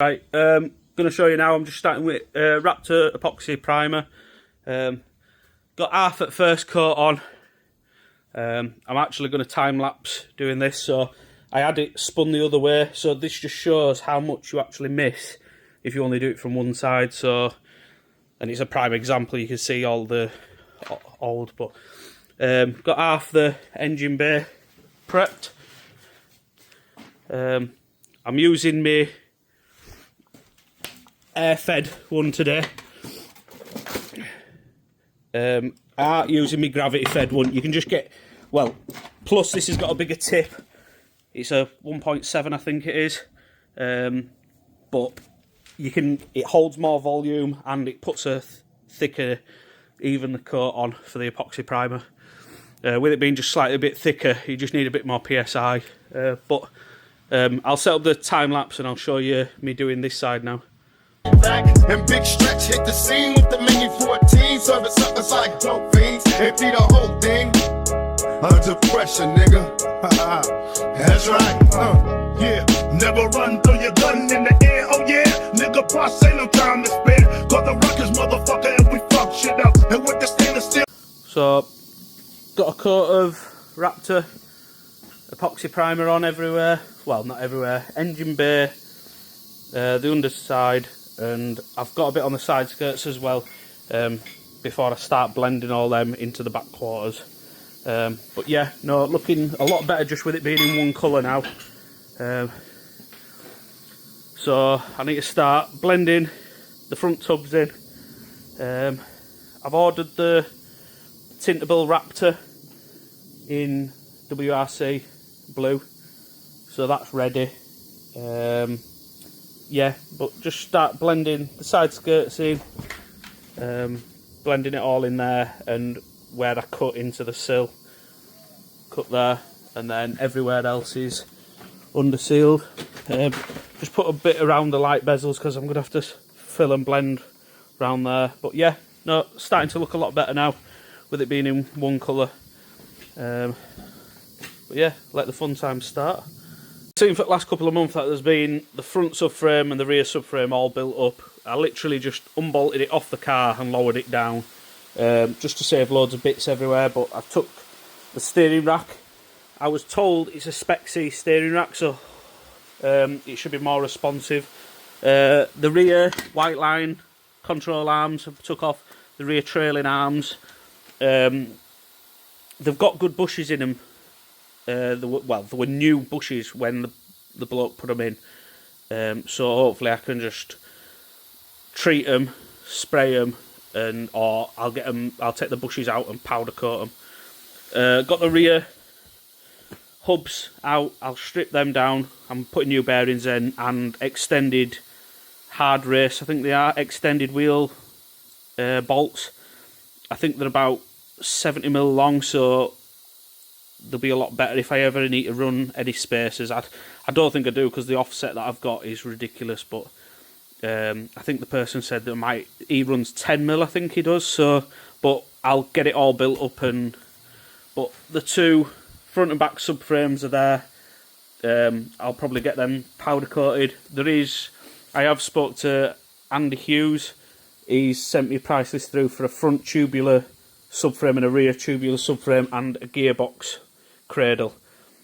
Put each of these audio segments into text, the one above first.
Right, going to show you now. I'm just starting with Raptor epoxy primer. Got half at first coat on. I'm actually going to time lapse doing this, so I had it spun the other way. So this just shows how much you actually miss if you only do it from one side. So, and it's a prime example. You can see all the old, but got half the engine bay prepped. I'm using my air-fed one today. I aren't using my gravity-fed one. You can just get, well, plus this has got a bigger tip. It's a 1.7, I think it is. But you can, it holds more volume and it puts a thicker, even the coat on for the epoxy primer. With it being just slightly a bit thicker, you just need a bit more PSI. But I'll set up the time lapse and I'll show you me doing this side now. And big stretch hit the scene with the mini 14, serving suckers like dope fiends. Empty the whole thing under pressure, nigga. That's right. Yeah, never run, throw your gun in the air. Oh yeah, nigga, boss ain't no time to spare. Got the rockers, motherfucker, and we fuck shit up. And with the stainless steel. So, got a coat of Raptor epoxy primer on everywhere. Well, not everywhere. Engine bay, the underside, and I've got a bit on the side skirts as well. Before I start blending all them into the back quarters. But yeah, no, looking a lot better just with it being in one colour now. So I need to start blending the front tubs in. I've ordered the tintable Raptor in WRC blue, so that's ready. Yeah, but just start blending the side skirts in, blending it all in there, and where I cut into the sill, cut there, and then everywhere else is under sealed. Just put a bit around the light bezels because I'm going to have to fill and blend around there. But yeah, no, starting to look a lot better now with it being in one colour. But yeah, let the fun times start. Seen for the last couple of months that there's been the front subframe and the rear subframe all built up. I literally just unbolted it off the car and lowered it down, just to save loads of bits everywhere. But I took the steering rack. I was told it's a Spec C steering rack, so it should be more responsive. The rear white line control arms I took off, the rear trailing arms. They've got good bushes in them. There were new bushes when the bloke put them in, so hopefully I can just treat them, spray them, or I'll take the bushes out and powder coat them. Got the rear hubs out. I'll strip them down. I'm putting new bearings in and extended hard race. I think they are extended wheel bolts. I think they're about 70mm long, so they'll be a lot better if I ever need to run any spacers. I don't think I do because the offset that I've got is ridiculous, but I think the person said that he runs 10mm, I think he does, so, but I'll get it all built up. But the two front and back subframes are there. I'll probably get them powder coated. I have spoke to Andy Hughes. He's sent me a price list through for a front tubular subframe and a rear tubular subframe and a gearbox cradle.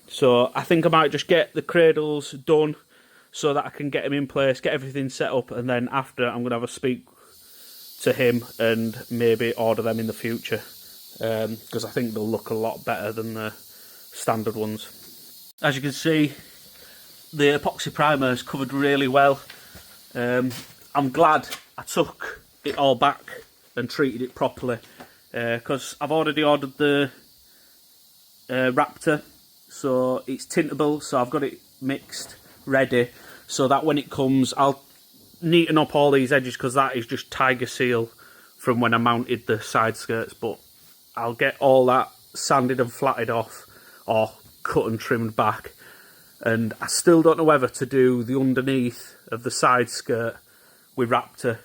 So I think I might just get the cradles done so that I can get them in place, get everything set up, and then after I'm going to have a speak to him and maybe order them in the future, because I think they'll look a lot better than the standard ones. As you can see, the epoxy primer is covered really well. I'm glad I took it all back and treated it properly, because I've already ordered the Raptor, so it's tintable, so I've got it mixed ready, so that when it comes I'll neaten up all these edges, because that is just tiger seal from when I mounted the side skirts. But I'll get all that sanded and flatted off, or cut and trimmed back, and I still don't know whether to do the underneath of the side skirt with Raptor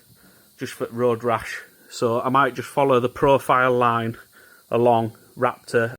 just for road rash. So I might just follow the profile line along Raptor